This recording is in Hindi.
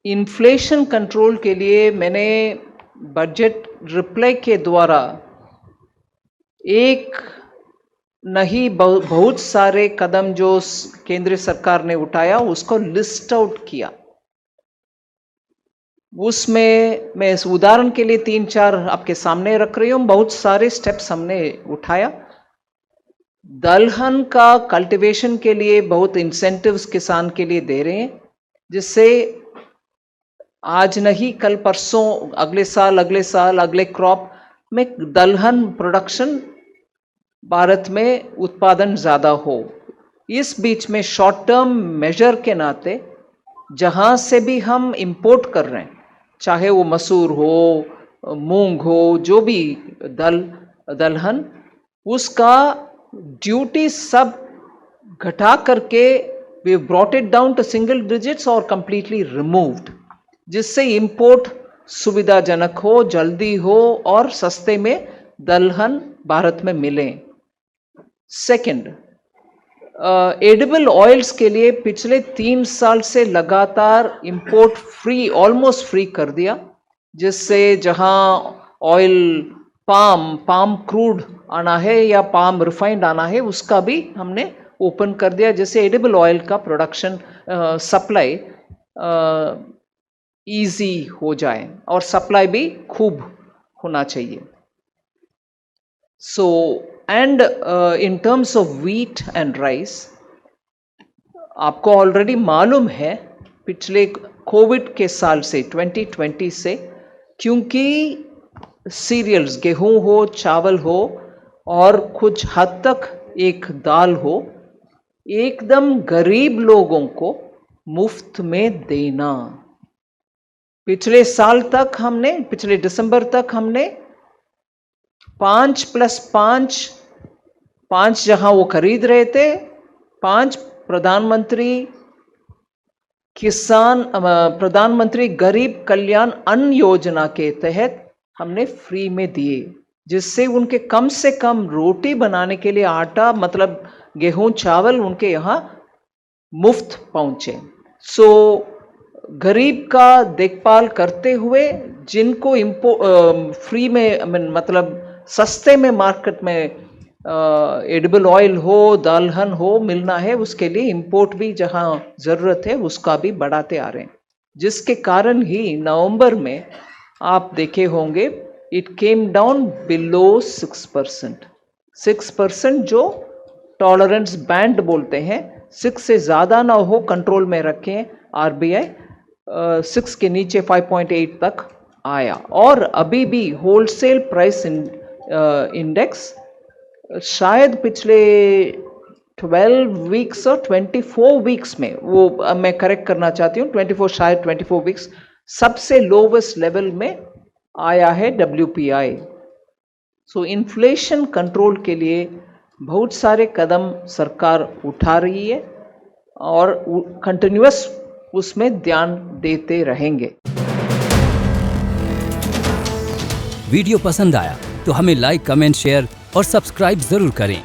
इन्फ्लेशन कंट्रोल के लिए मैंने बजट रिप्लाई के द्वारा एक नहीं बहुत सारे कदम जो केंद्र सरकार ने उठाया उसको लिस्ट आउट किया। उसमें मैं इस उदाहरण के लिए 3-4 आपके सामने रख रही हूँ। बहुत सारे स्टेप्स हमने उठाया। दलहन का कल्टीवेशन के लिए बहुत इंसेंटिव्स किसान के लिए दे रहे हैं, जिससे आज नहीं कल परसों अगले साल अगले क्रॉप में दलहन प्रोडक्शन भारत में उत्पादन ज़्यादा हो। इस बीच में शॉर्ट टर्म मेजर के नाते जहाँ से भी हम इंपोर्ट कर रहे हैं, चाहे वो मसूर हो, मूंग हो, जो भी दलहन, उसका ड्यूटी सब घटा करके we brought it down to single digits और कंप्लीटली रिमूव्ड, जिससे इंपोर्ट सुविधाजनक हो, जल्दी हो और सस्ते में दलहन भारत में मिले। सेकंड, एडिबल ऑयल्स के लिए पिछले 3 साल से लगातार इंपोर्ट फ्री, ऑलमोस्ट फ्री कर दिया, जिससे जहां ऑयल पाम क्रूड आना है या पाम रिफाइंड आना है उसका भी हमने ओपन कर दिया, जिससे एडिबल ऑयल का प्रोडक्शन सप्लाई इजी हो जाए और सप्लाई भी खूब होना चाहिए। So and in terms of wheat and rice, आपको ऑलरेडी मालूम है पिछले कोविड के साल से 2020 से, क्योंकि सीरियल्स, गेहूं हो, चावल हो और कुछ हद तक एक दाल हो, एकदम गरीब लोगों को मुफ्त में देना। पिछले साल तक हमने, पिछले दिसंबर तक हमने 5+5 जहां वो खरीद रहे थे, 5 प्रधानमंत्री गरीब कल्याण अन्न योजना के तहत हमने फ्री में दिए, जिससे उनके कम से कम रोटी बनाने के लिए आटा, मतलब गेहूं चावल, उनके यहाँ मुफ्त पहुंचे। सो गरीब का देखभाल करते हुए जिनको फ्री में, मतलब सस्ते में मार्केट में एडिबल ऑयल हो, दलहन हो मिलना है, उसके लिए इंपोर्ट भी जहां जरूरत है उसका भी बढ़ाते आ रहे हैं, जिसके कारण ही नवंबर में आप देखे होंगे इट केम डाउन बिलो 6%। 6% जो टॉलरेंस बैंड बोलते हैं, 6 से ज़्यादा ना हो, कंट्रोल में रखें आरबीआई, 6 के नीचे 5.8 तक आया। और अभी भी होलसेल प्राइस इंडेक्स शायद पिछले 12 वीक्स और 24 वीक्स में, वो मैं करेक्ट करना चाहती हूँ, 24 वीक्स सबसे लोवेस्ट लेवल में आया है WPI। सो इन्फ्लेशन कंट्रोल के लिए बहुत सारे कदम सरकार उठा रही है और कंटिन्यूअस उसमें ध्यान देते रहेंगे। वीडियो पसंद आया तो हमें लाइक, कमेंट, शेयर और सब्सक्राइब जरूर करें।